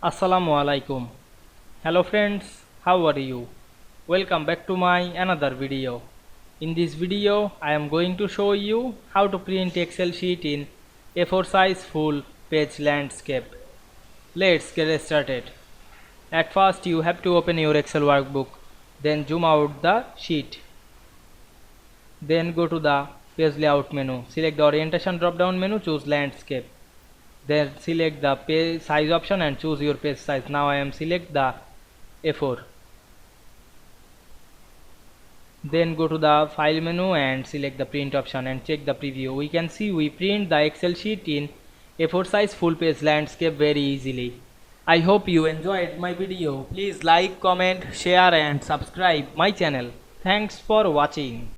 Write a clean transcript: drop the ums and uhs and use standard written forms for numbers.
Assalamu Walaikum. Hello friends, how are you? Welcome back to my another video. In this video, I am going to show you how to print Excel sheet in A4 size full page landscape. Let's get started. At first, you have to open your Excel workbook, then zoom out the sheet. Then go to the page layout menu, select the orientation drop down menu, choose landscape. Then select the page size option and choose your page size. Now I am select the A4. Then go to the file menu and select the print option and check the preview. We can see we print the Excel sheet in A4 size full page landscape very easily. I hope you enjoyed my video. Please like, comment, share and subscribe my channel. Thanks for watching.